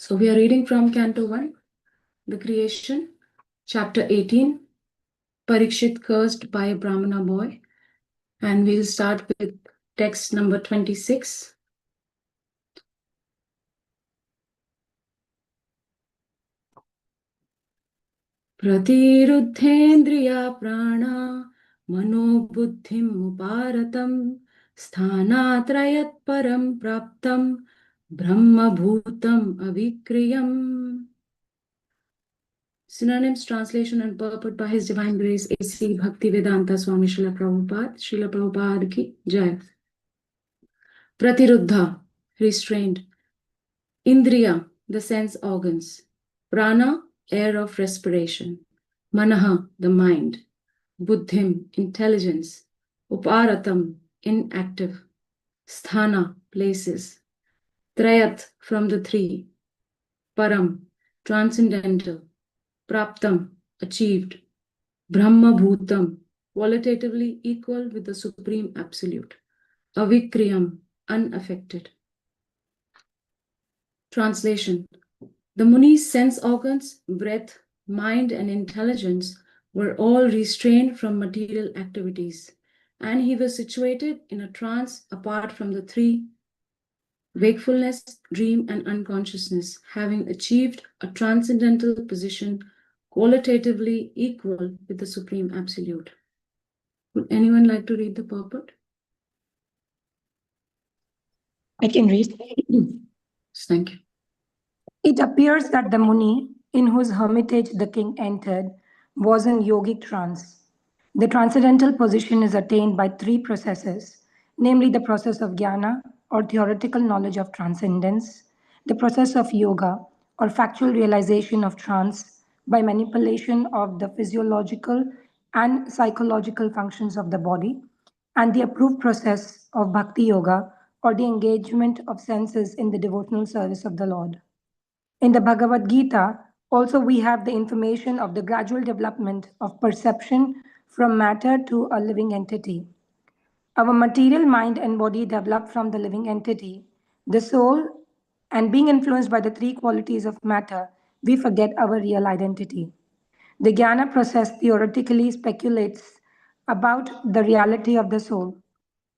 So we are reading from Canto 1, the creation, chapter 18, Parīkṣit cursed by a Brahmana boy. And we'll start with text number 26. Pratiruddhendriya prana mano buddhim uparatam sthanatrayat param praptam brahma bhutam avikriyam. Synonyms, translation and purport by His Divine Grace A.C. Bhaktivedanta Swami Srila Prabhupada. Srila Prabhupada ki Jai. Pratiruddha, restrained. Indriya, the sense organs. Prana, air of respiration. Manaha, the mind. Buddhim, intelligence. Uparatam, inactive. Sthana, places. Trayat, from the three. Param, transcendental. Praptam, achieved. Brahma bhutam, qualitatively equal with the Supreme Absolute. Avikriyam, unaffected. Translation. The Muni's sense organs, breath, mind, and intelligence were all restrained from material activities, and he was situated in a trance apart from the three: wakefulness, dream, and unconsciousness, having achieved a transcendental position qualitatively equal with the Supreme Absolute. Would anyone like to read the purport? I can read. Thank you. It appears that the Muni, in whose hermitage the king entered, was in yogic trance. The transcendental position is attained by three processes, namely the process of jnana, or theoretical knowledge of transcendence, the process of yoga, or factual realization of trance by manipulation of the physiological and psychological functions of the body, and the approved process of bhakti yoga, or the engagement of senses in the devotional service of the Lord. In the Bhagavad Gita, also we have the information of the gradual development of perception from matter to a living entity. Our material mind and body develop from the living entity, the soul, and being influenced by the three qualities of matter, we forget our real identity. The jnana process theoretically speculates about the reality of the soul,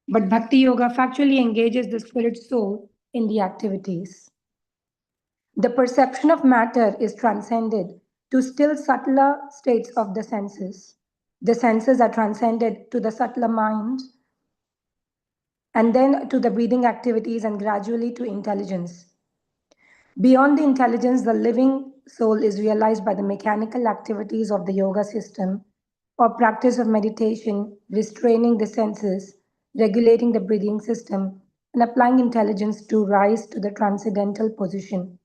but bhakti yoga factually engages the spirit soul in the activities. The perception of matter is transcended to still subtler states of the senses. The senses are transcended to the subtler mind, and then to the breathing activities, and gradually to intelligence. Beyond the intelligence, the living soul is realized by the mechanical activities of the yoga system or practice of meditation, restraining the senses, regulating the breathing system, and applying intelligence to rise to the transcendental position.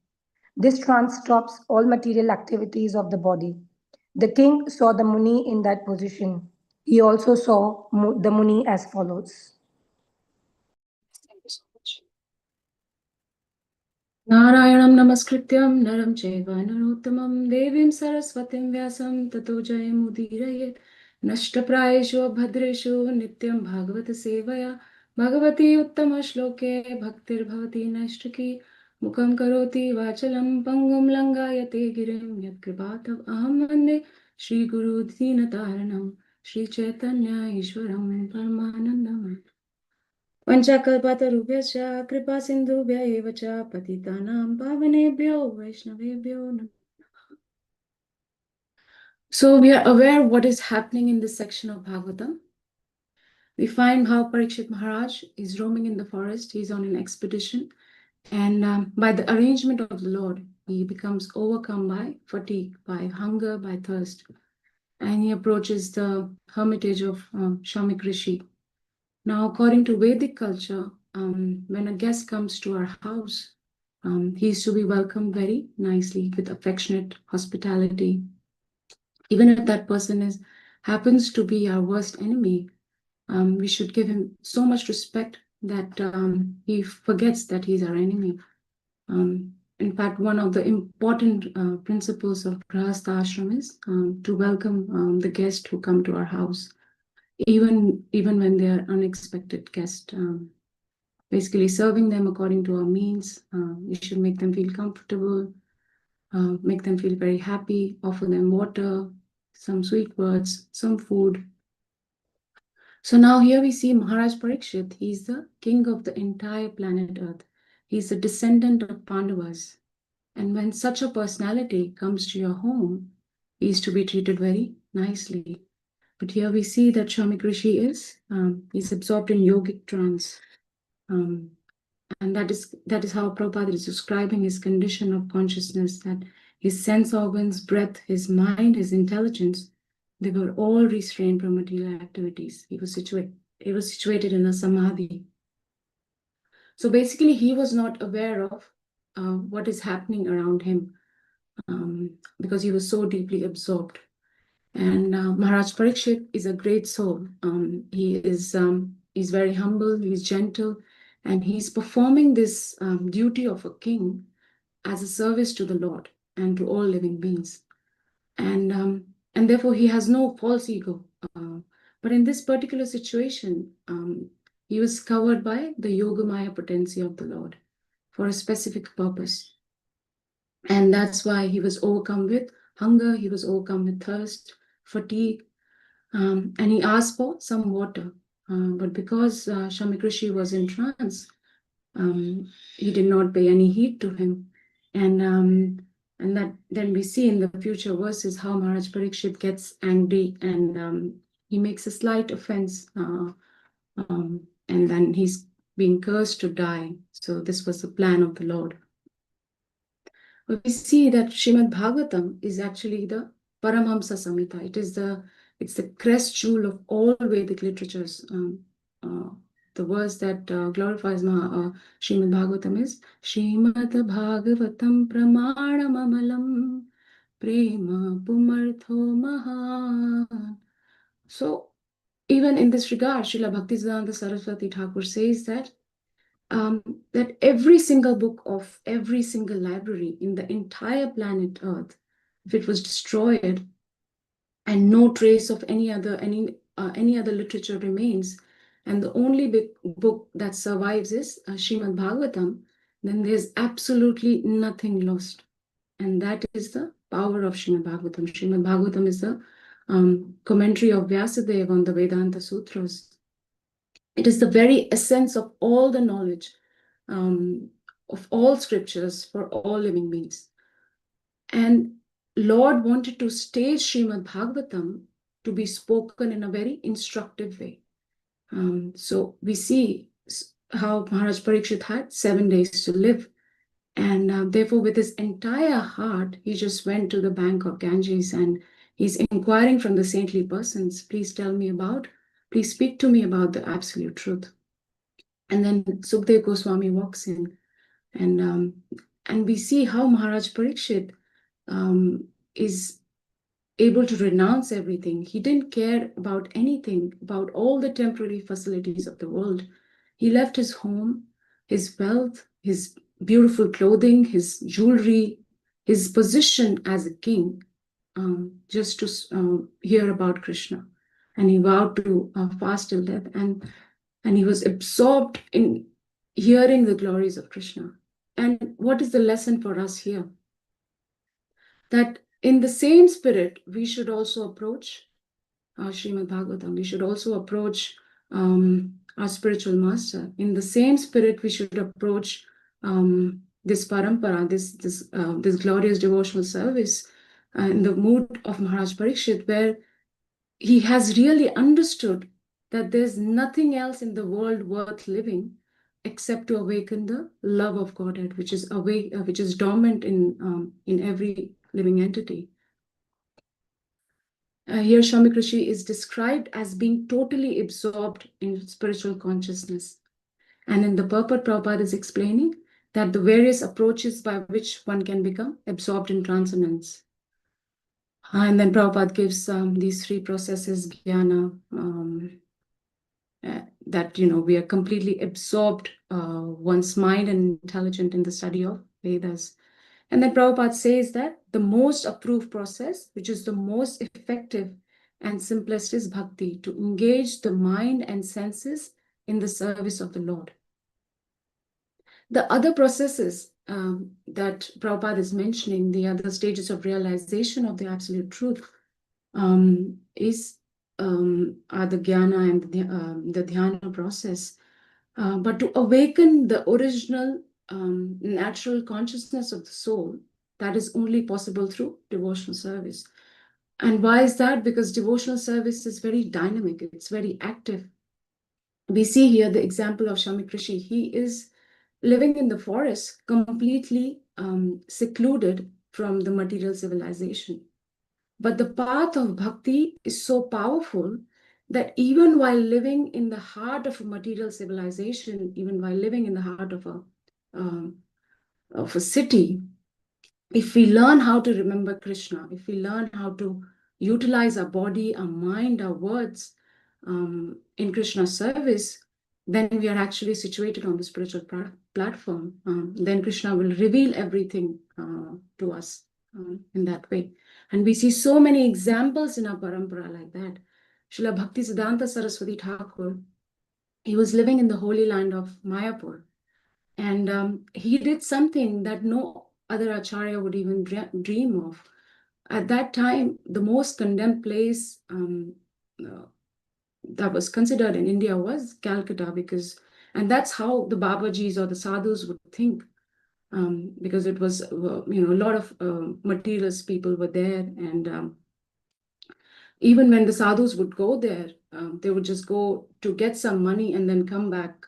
This trance stops all material activities of the body. The king saw the Muni in that position. He also saw the Muni as follows. Thank you so much. Narayanam namaskrityam naram chaiva narottamam devim saraswatim vyasam tato jayamudiraye nashtaprayeshu bhadreshu nityam bhagavata sevaya bhagavati uttama shloke bhaktir bhavati nashtaki mukam karoti vachalam pangum langayate girim yat kripatav aham vande Shri Guru Dhinataranam Shri Chaitanya Ishwaram Paramanandam Vanchakalpatarubhyascha kripa sindhubhya eva cha patitanam pavanebhyo vaishnavebhyo namo. So we are aware what is happening in this section of Bhagavatam. We find how Parīkṣit Mahārāja is roaming in the forest. He's on an expedition, and by the arrangement of the Lord, he becomes overcome by fatigue, by hunger, by thirst, and he approaches the hermitage of Shamik Rishi. Now, according to Vedic culture, when a guest comes to our house, he is to be welcomed very nicely with affectionate hospitality. Even if that person happens to be our worst enemy, we should give him so much respect that he forgets that he's our enemy. In fact, one of the important principles of Grahastha Ashram is to welcome the guests who come to our house, even when they are unexpected guests. basically serving them according to our means. We should make them feel comfortable, make them feel very happy, offer them water, some sweet words, some food. So now here we see Maharaj Parīkṣit. He's the king of the entire planet Earth. He's a descendant of Pandavas. And when such a personality comes to your home, he is to be treated very nicely. But here we see that Shamik Rishi he's absorbed in yogic trance. And that is how Prabhupada is describing his condition of consciousness, that his sense organs, breath, his mind, his intelligence, they were all restrained from material activities. He was situated in a samadhi. So basically, he was not aware of what is happening around him because he was so deeply absorbed. And Maharaj Parīkṣit is a great soul. He's very humble, he's gentle, and he's performing this duty of a king as a service to the Lord and to all living beings. And therefore, he has no false ego. But in this particular situation, he was covered by the Yogamaya potency of the Lord for a specific purpose. And that's why he was overcome with hunger, he was overcome with thirst, fatigue, and he asked for some water. But because Shamik Rishi was in trance, he did not pay any heed to him. And that then we see in the future verses how Maharaj Parīkṣit gets angry and he makes a slight offense, and then he's being cursed to die. So this was the plan of the Lord. We see that Srimadbhagavatam is actually the Paramhamsa Samhita. It's the crest jewel of all Vedic literatures. The verse that glorifies Srimad Bhagavatam is Srimadbhagavatam pramanamamalam prema pumartho mahan. So even in this regard, Srila Bhaktisiddhanta Saraswati Thakur says that every single book of every single library in the entire planet Earth, if it was destroyed and no trace of any other literature remains, and the only big book that survives is Srimad Bhagavatam, then there's absolutely nothing lost. And that is the power of Srimad Bhagavatam. Srimad Bhagavatam is the commentary of Vyasadeva on the Vedanta Sutras. It is the very essence of all the knowledge of all scriptures for all living beings. And Lord wanted to stage Srimad Bhagavatam to be spoken in a very instructive way. So we see how Maharaj Parīkṣit had 7 days to live. And therefore, with his entire heart, he just went to the bank of Ganges and he's inquiring from the saintly persons, please speak to me about the absolute truth. And then Sukdev Goswami walks in and we see how Maharaj Parīkṣit is able to renounce everything. He didn't care about anything, about all the temporary facilities of the world. He left his home, his wealth, his beautiful clothing, his jewelry, his position as a king, just to hear about Krishna. And he vowed to fast till death. And he was absorbed in hearing the glories of Krishna. And what is the lesson for us here? That in the same spirit, we should also approach Srimad Bhagavatam. We should also approach our spiritual master. In the same spirit, we should approach this parampara, this glorious devotional service in the mood of Maharaj Parīkṣit, where he has really understood that there's nothing else in the world worth living except to awaken the love of Godhead, which is dormant in every living entity. Here Shamik Rishi is described as being totally absorbed in spiritual consciousness. And in the purport, Prabhupada is explaining that the various approaches by which one can become absorbed in transcendence. And then Prabhupada gives these 3 processes, jnana, that we are completely absorbed, one's mind and intelligent in the study of Vedas. And then Prabhupada says that the most approved process, which is the most effective and simplest, is bhakti, to engage the mind and senses in the service of the Lord. The other processes that Prabhupada is mentioning, the other stages of realization of the absolute truth, are the jnana and the dhyana process. But to awaken the original natural consciousness of the soul, that is only possible through devotional service. And why is that? Because devotional service is very dynamic, it's very active. We see here the example of Shamik Rishi. He is living in the forest, completely secluded from the material civilization. But the path of bhakti is so powerful that even while living in the heart of a material civilization, even while living in the heart of a city, if we learn how to remember Krishna, if we learn how to utilize our body, our mind, our words in Krishna's service, then we are actually situated on the spiritual platform. Then Krishna will reveal everything to us in that way. And we see so many examples in our parampara like that. Srila Bhaktisiddhanta Saraswati Thakur, he was living in the holy land of Mayapur. And he did something that no other acharya would even dream of. At that time, the most condemned place that was considered in India was Calcutta, and that's how the Babajis or the sadhus would think, because it was, a lot of materialist people were there, and even when the sadhus would go there, they would just go to get some money and then come back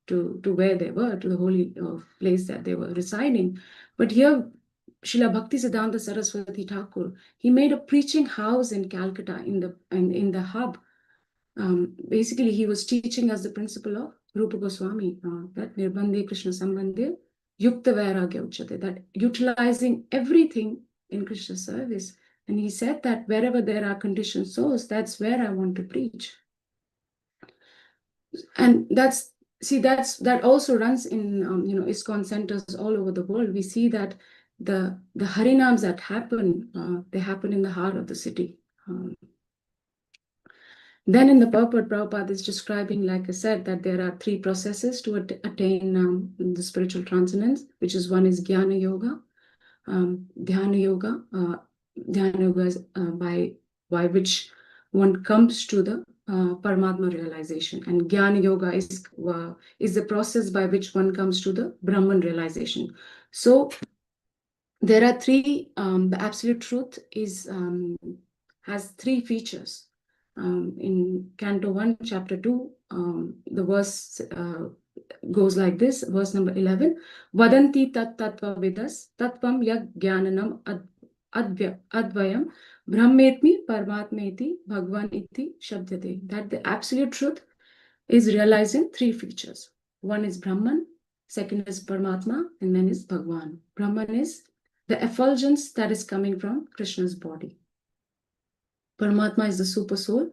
to where they were, to the holy place that they were residing. But here, Srila Bhaktisiddhanta Saraswati Thakur, he made a preaching house in Calcutta, in the hub. Basically, he was teaching us the principle of Rupa Goswami, that Nirbandhe Krishna Sambandhe Yukta Vairagya Uchate, that utilizing everything in Krishna service. And he said that wherever there are conditioned souls, that's where I want to preach. And that also runs in ISKCON centers all over the world. We see that the Harinams that happen, they happen in the heart of the city. Then in the purport, Prabhupada is describing, like I said, that there are three processes to attain the spiritual transcendence, which is one is Jnana Yoga, Dhyana Yoga. Dhyana Yoga is by which one comes to the Paramatma realization, and Jnana Yoga is the process by which one comes to the Brahman realization. So there are three. The absolute truth has three features. In Canto 1, Chapter 2, the verse goes like this, verse number 11. Vadanti tat tattva vidas tattvam yag jnanam advayam brahmetmi paramatmeti bhagwan iti shabdate. That the absolute truth is realizing three features. One is Brahman, second is Paramatma, and then is Bhagwan. Brahman is the effulgence that is coming from Krishna's body. Paramatma is the super soul,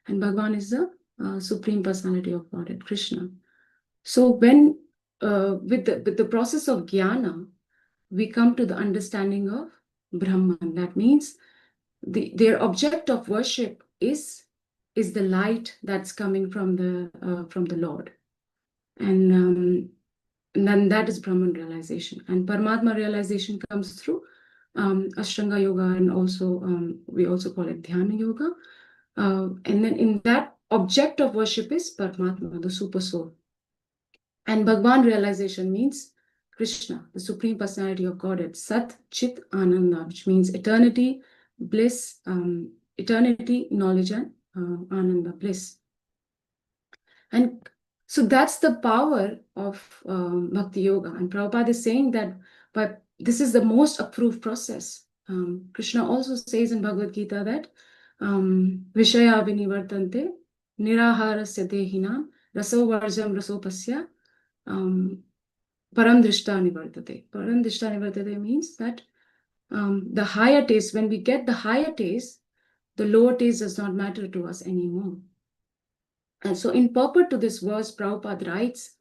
and Bhagwan is the supreme personality of Godhead, Krishna. So when with the process of jnana, we come to the understanding of Brahman. That means their object of worship is the light that's coming from the Lord, and then that is Brahman realization. And Paramatma realization comes through Ashtanga Yoga, and also we also call it Dhyana Yoga. And then in that, object of worship is Paramatma, the super soul. And Bhagwan realization means Krishna, the supreme personality of Godhead, Sat Chit Ananda, which means eternity, bliss, eternity, knowledge, and Ananda, bliss. And so that's the power of Bhakti Yoga. And Prabhupada is saying that this is the most approved process. Krishna also says in Bhagavad Gita that Vishaya vinivartante niraharasya dehinam raso varjam rasopasya param drishta nivartate. Param drishta nivartate means that the higher taste, when we get the higher taste, the lower taste does not matter to us anymore. And so in purport to this verse, Prabhupada writes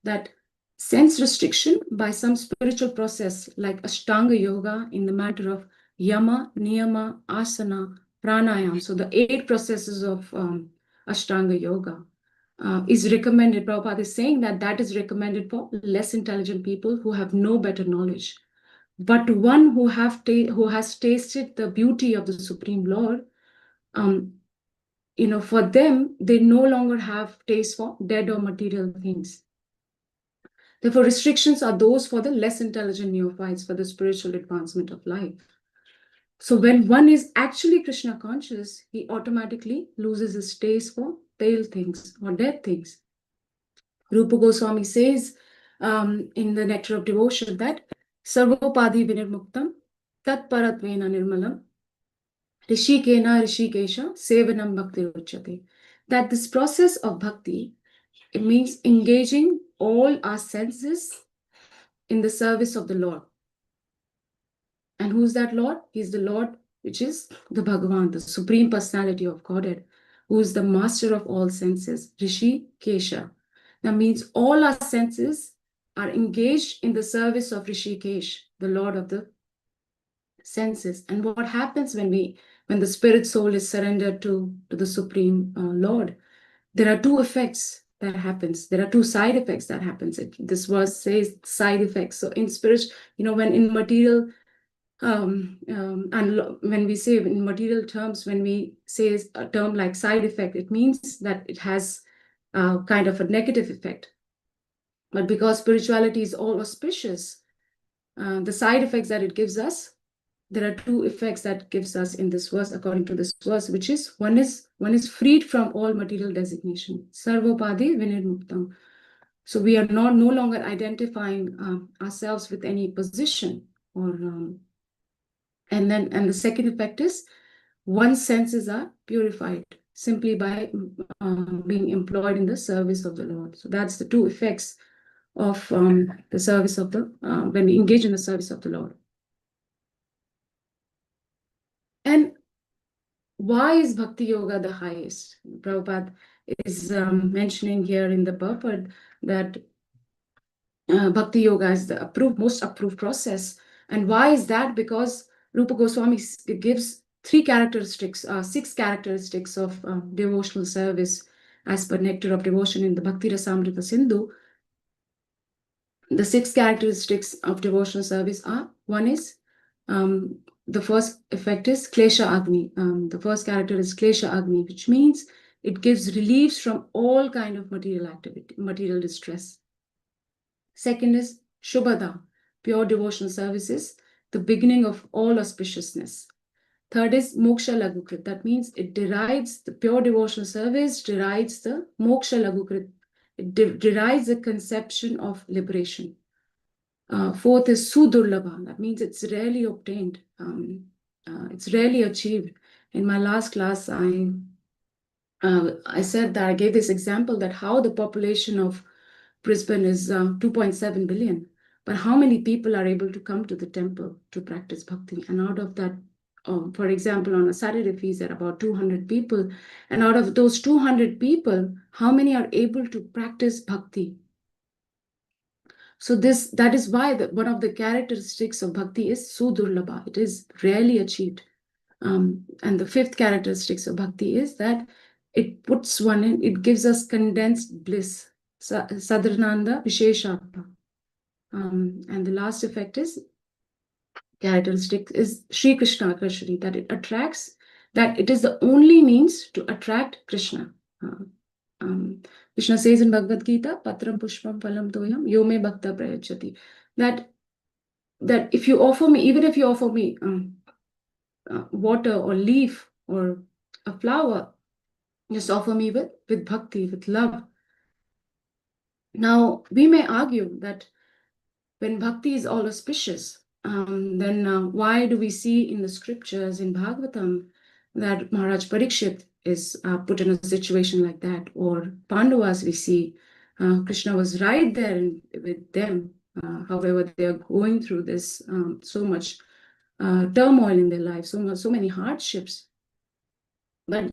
that sense restriction by some spiritual process like Ashtanga Yoga in the matter of Yama, Niyama, Asana, Pranayam. So the 8 processes of Ashtanga Yoga. is recommended. Prabhupada is saying that that is recommended for less intelligent people who have no better knowledge. But one who has tasted the beauty of the Supreme Lord, for them, they no longer have taste for dead or material things. Therefore, restrictions are those for the less intelligent neophytes for the spiritual advancement of life. So when one is actually Krishna conscious, he automatically loses his taste for pale things or dead things. Rupa Goswami says in the Nectar of Devotion that Sarvopadi Vinirmuktam Tat Paratvena Nirmalam Rishikena Rishikesha Sevanam Bhakti Ruchate. That this process of bhakti, it means engaging all our senses in the service of the Lord. And who's that Lord? He's the Lord, which is the Bhagavan, the Supreme Personality of Godhead, who is the master of all senses, Rishi Kesha. That means all our senses are engaged in the service of Rishikesh, the Lord of the senses. And what happens when the spirit soul is surrendered to the Supreme Lord? There are two effects that happens. There are two side effects that happens. This verse says side effects. So in spirit, when in material, and when we say in material terms, when we say a term like side effect, it means that it has kind of a negative effect. But because spirituality is all auspicious, the side effects that it gives us, there are two effects that gives us in this verse, according to this verse, which is one is freed from all material designation. Sarvopadi Vinirmuktam. So we are no longer identifying ourselves with any position or and the second effect is one's senses are purified simply by being employed in the service of the Lord. So that's the two effects of the service of the when we engage in the service of the Lord. And why is Bhakti Yoga the highest? Prabhupada is mentioning here in the purport that Bhakti Yoga is the most approved process. And why is that? Because Rupa Goswami gives six characteristics of devotional service as per Nectar of Devotion in the Bhakti Rasamrita Sindhu. The 6 characteristics of devotional service are, one is, the first effect is Klesha Agni. The first character is Klesha Agni, which means it gives reliefs from all kind of material activity, material distress. Second is Shubhada, pure devotional services, the beginning of all auspiciousness. Third is Moksha Lagukrit. That means it derides, the pure devotional service derides the Moksha Lagukrit. It derides the conception of liberation. Fourth is Sudurlabha. That means it's rarely obtained. It's rarely achieved. In my last class, I said that I gave this example that how the population of Brisbane is 2.7 billion. But how many people are able to come to the temple to practice bhakti? And out of that, for example, on a Saturday feast, there are about 200 people. And out of those 200 people, how many are able to practice bhakti? So that is why one of the characteristics of bhakti is Sudurlabha. It is rarely achieved. And the fifth characteristics of bhakti is that it puts one in, it gives us condensed bliss. Sadhananda Visheshatma. And the last effect is characteristic is Sri Krishna Krishna, that it attracts, that it is the only means to attract Krishna. Krishna says in Bhagavad Gita, Patram Pushpam Phalam Toyam Yome Bhakta Prayachati, that if you offer me, even if you offer me water or leaf or a flower, just offer me with bhakti, with love. Now, we may argue that when bhakti is all auspicious, then why do we see in the scriptures in Bhāgavatam that Mahārāja Parīkṣit is put in a situation like that? Or Pandavas, we see Krishna was right there with them. However, they are going through this so much turmoil in their life, so many hardships. But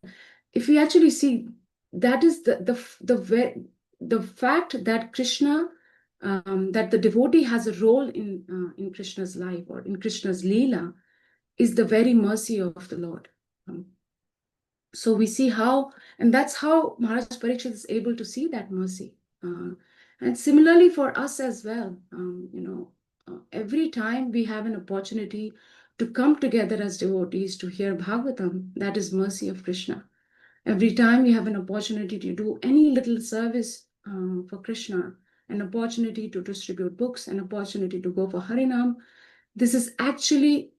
if we actually see, that is the fact that Krishna, that the devotee has a role in Krishna's life or in Krishna's Leela, is the very mercy of the Lord. So we see how, and that's how Maharaj Parīkṣit is able to see that mercy. And similarly for us as well, every time we have an opportunity to come together as devotees to hear Bhagavatam, that is mercy of Krishna. Every time we have an opportunity to do any little service for Krishna, an opportunity to distribute books, an opportunity to go for Harinam, this is actually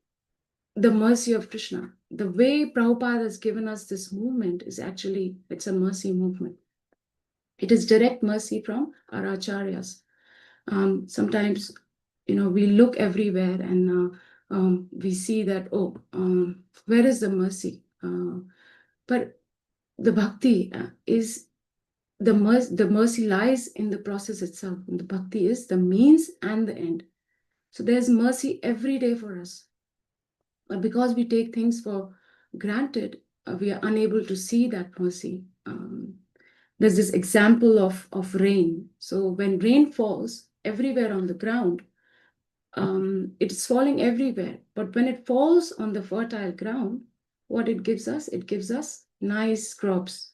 the mercy of Krishna. The way Prabhupada has given us this movement is actually, it's a mercy movement. It is direct mercy from our acharyas. Sometimes, we look everywhere and we see that, where is the mercy? But the bhakti is, the mercy lies in the process itself. And the bhakti is the means and the end. So there's mercy every day for us. But because we take things for granted, we are unable to see that mercy. There's this example of rain. So when rain falls everywhere on the ground, it's falling everywhere. But when it falls on the fertile ground, what it gives us nice crops.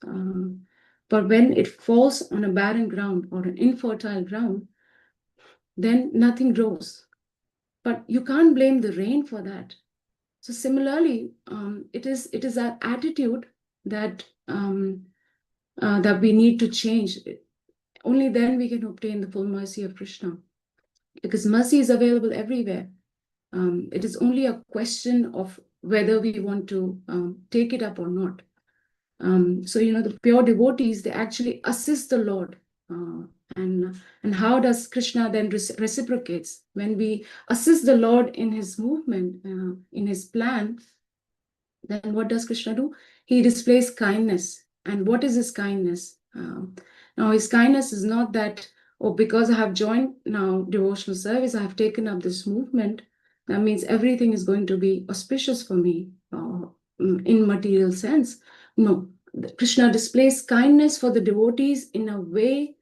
But when it falls on a barren ground or an infertile ground, then nothing grows. But you can't blame the rain for that. So similarly, it is our attitude that that we need to change. Only then we can obtain the full mercy of Krishna, because mercy is available everywhere. It is only a question of whether we want to take it up or not. So the pure devotees, they actually assist the Lord. And how does Krishna then reciprocates? When we assist the Lord in his movement, in his plan, then what does Krishna do? He displays kindness. And what is his kindness? Now, his kindness is not that, because I have joined now devotional service, I have taken up this movement, that means everything is going to be auspicious for me in material sense. No, Krishna displays kindness for the devotees in a way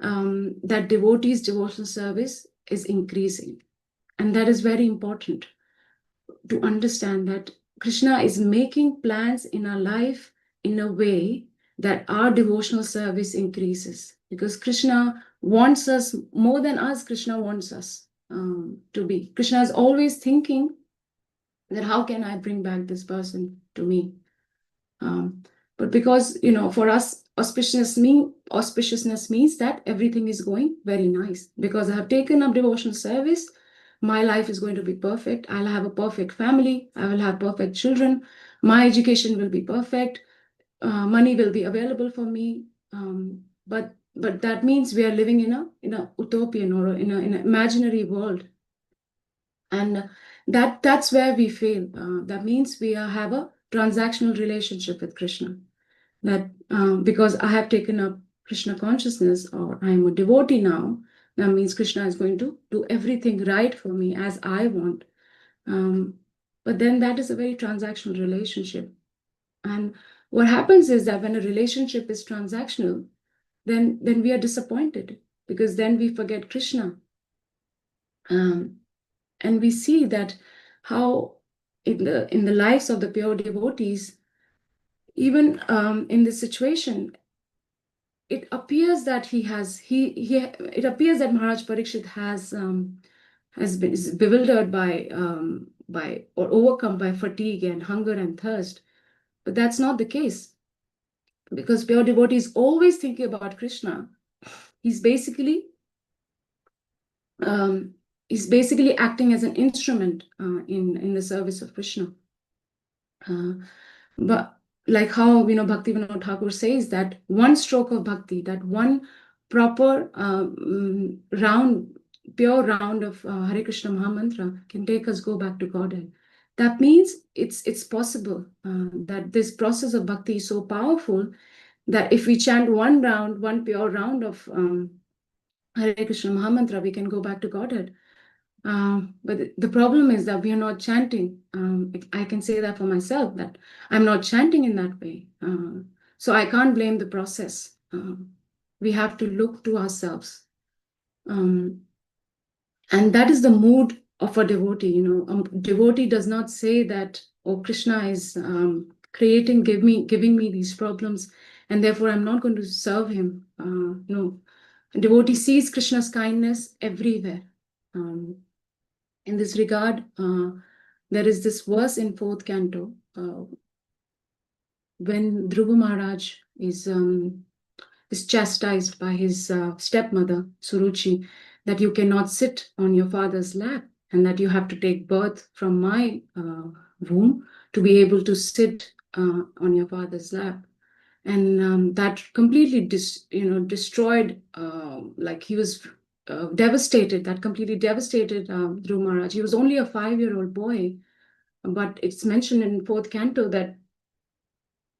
that devotees' devotional service is increasing. And that is very important to understand, that Krishna is making plans in our life in a way that our devotional service increases. Because Krishna wants us more than us, Krishna wants us to be. Krishna is always thinking that how can I bring back this person to me? But because, for us, auspiciousness means that everything is going very nice. Because I have taken up devotional service, my life is going to be perfect. I'll have a perfect family. I will have perfect children. My education will be perfect. Money will be available for me. But that means we are living in a utopian or in an imaginary world. And that's where we fail. That means we have a transactional relationship with Krishna. That because I have taken up Krishna consciousness, or I am a devotee now, that means Krishna is going to do everything right for me as I want. But then that is a very transactional relationship. And what happens is that when a relationship is transactional, then we are disappointed, because then we forget Krishna. And we see that how in the lives of the pure devotees, even in this situation, it appears that it appears that Maharaj Parīkṣit has been bewildered by or overcome by fatigue and hunger and thirst. But that's not the case, because pure devotee is always thinking about Krishna. He's basically acting as an instrument in the service of Krishna. But like how Bhaktivinoda Thakur says, that one stroke of bhakti, that one proper pure round of Hare Krishna Mahamantra can take us go back to Godhead. That means it's possible that this process of bhakti is so powerful that if we chant one pure round of Hare Krishna Mahamantra, we can go back to Godhead. But the problem is that we are not chanting. I can say that for myself, that I'm not chanting in that way. So I can't blame the process. We have to look to ourselves. And that is the mood of a devotee. A devotee does not say that, oh, Krishna is giving me these problems, and therefore I'm not going to serve him. No, a devotee sees Krishna's kindness everywhere. In this regard, there is this verse in 4th canto when Dhruva Maharaj is chastised by his stepmother Suruchi, that you cannot sit on your father's lap, and that you have to take birth from my womb to be able to sit on your father's lap. And that completely destroyed, like he was devastated. That completely devastated Dhruva Maharaj. He was only a 5-year-old boy, but it's mentioned in 4th canto that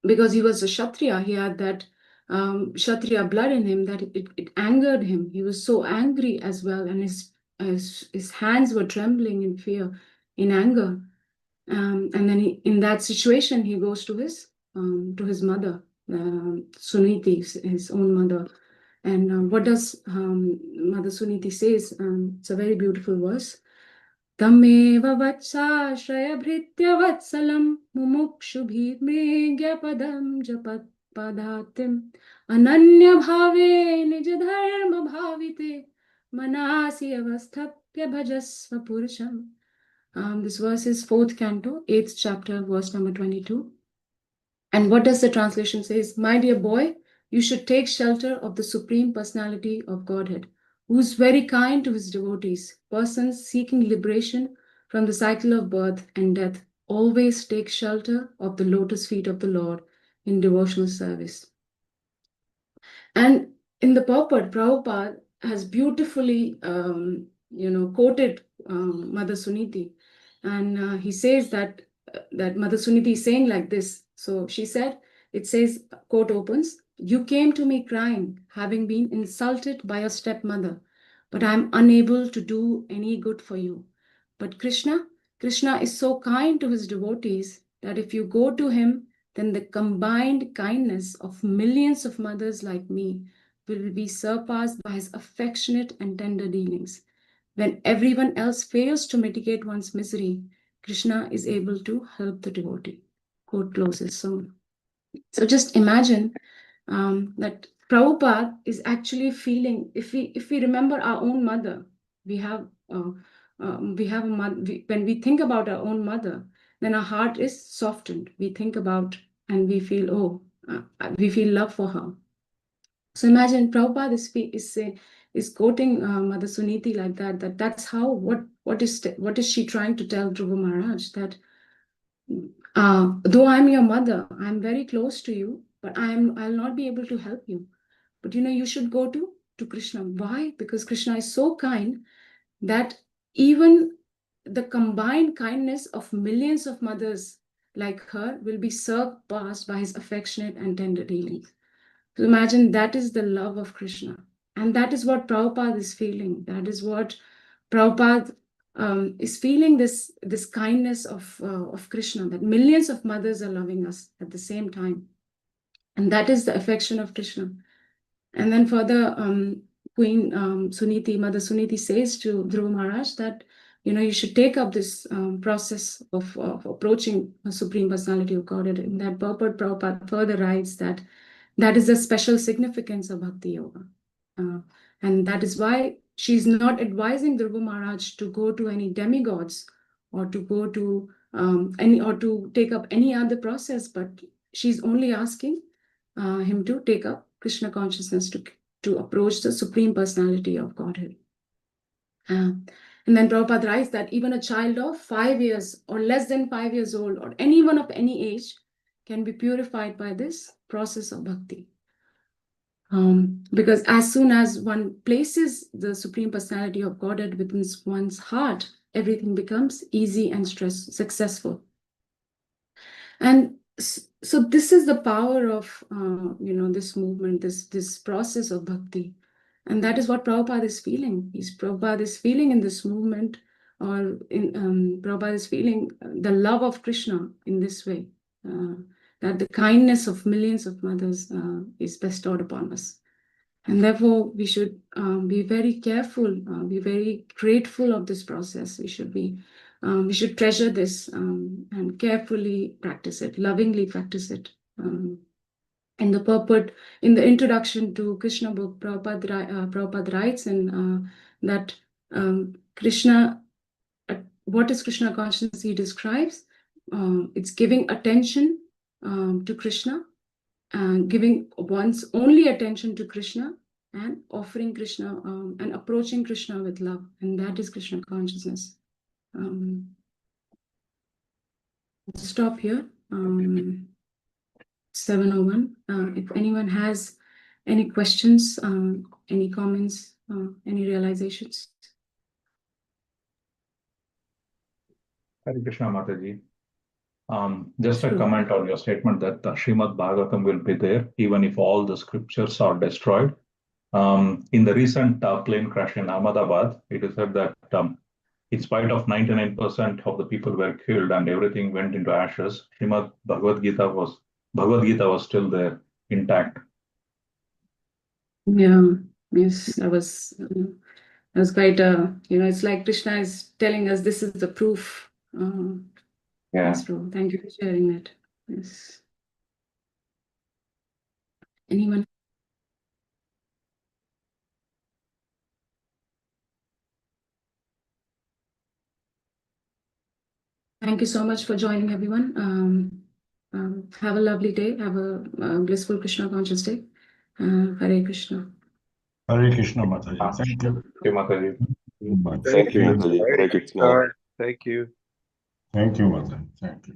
because he was a Kshatriya, he had that Kshatriya blood in him, that it angered him. He was so angry as well, and his hands were trembling in fear, in anger. And then in that situation, he goes to his mother, Suniti, his own mother. And what does Mother Suniti says? It's a very beautiful verse. Tameva vatsaśraya bhritya vatsalam mumukshubhimegyapadam japat padatim ananya bhave nij dharma bhavite manasi avasthapya bhajasva purusham. This verse is 4th canto, 8th chapter, verse number 22. And what does the translation say? My dear boy, you should take shelter of the Supreme Personality of Godhead, who is very kind to his devotees. Persons seeking liberation from the cycle of birth and death always take shelter of the lotus feet of the Lord in devotional service. And in the purport, Prabhupada has beautifully quoted Mother Suniti. And he says that Mother Suniti is saying like this. So she said, it says, quote opens, "You came to me crying, having been insulted by your stepmother, but I am unable to do any good for you. But Krishna is so kind to his devotees that if you go to him, then the combined kindness of millions of mothers like me will be surpassed by his affectionate and tender dealings. When everyone else fails to mitigate one's misery, Krishna is able to help the devotee." Quote closes. So just imagine that Prabhupada is actually feeling, if we remember our own mother, we have a mother. When we think about our own mother, then our heart is softened. We think about and we feel, we feel love for her. So imagine Prabhupada is quoting Mother Suniti like that. That's how, what is she trying to tell Dhruva Maharaj? That though I'm your mother, I'm very close to you, but I'll not be able to help you. But you should go to Krishna. Why? Because Krishna is so kind that even the combined kindness of millions of mothers like her will be surpassed by his affectionate and tender dealings. So imagine, that is the love of Krishna. And that is what Prabhupada is feeling. That is what Prabhupada is feeling, this kindness of Krishna, that millions of mothers are loving us at the same time. And that is the affection of Krishna. And then further, Queen Suniti, Mother Suniti says to Dhruva Maharaj that, you should take up this process of approaching a Supreme Personality of Godhead. In that purport, Prabhupada further writes that is the special significance of Bhakti Yoga. And that is why she's not advising Dhruva Maharaj to go to any demigods or to go to or to take up any other process, but she's only asking him to take up Krishna consciousness to approach the Supreme Personality of Godhead. And then Prabhupada writes that even a child of 5 years or less than 5 years old, or anyone of any age, can be purified by this process of bhakti. Because as soon as one places the Supreme Personality of Godhead within one's heart, everything becomes easy and successful. And so this is the power of this movement, this process of bhakti. And that is what Prabhupada is feeling. Prabhupada is feeling in this movement, or Prabhupada is feeling the love of Krishna in this way, that the kindness of millions of mothers is bestowed upon us. And therefore, we should be very careful, be very grateful of this process. We should treasure this and carefully practice it, lovingly practice it. In the purport, in the introduction to Krishna book, Prabhupada writes in that Krishna, what is Krishna consciousness? He describes it's giving attention to Krishna, giving one's only attention to Krishna, and offering Krishna and approaching Krishna with love, and that is Krishna consciousness. Let's stop here. 7:01. If anyone has any questions, any comments, any realizations. Hare Krishna, Mataji. Just a Sure. comment on your statement that the Srīmad Bhāgavatam will be there even if all the scriptures are destroyed. In the recent plane crash in Ahmedabad, it is said that in spite of 99% of the people were killed and everything went into ashes, Srimad Bhagavad Gita was still there, intact. Yeah, yes, that was quite it's like Krishna is telling us this is the proof. Yes, bro. Thank you for sharing that. Yes. Anyone? Thank you so much for joining, everyone. Have a lovely day. Have a blissful Krishna conscious day. Hare Krishna. Hare Krishna, Mataji. Thank you. Thank you, Mataji. Much. Thank you, Thank Mataji. Hare Krishna. you, Mataji. Thank you.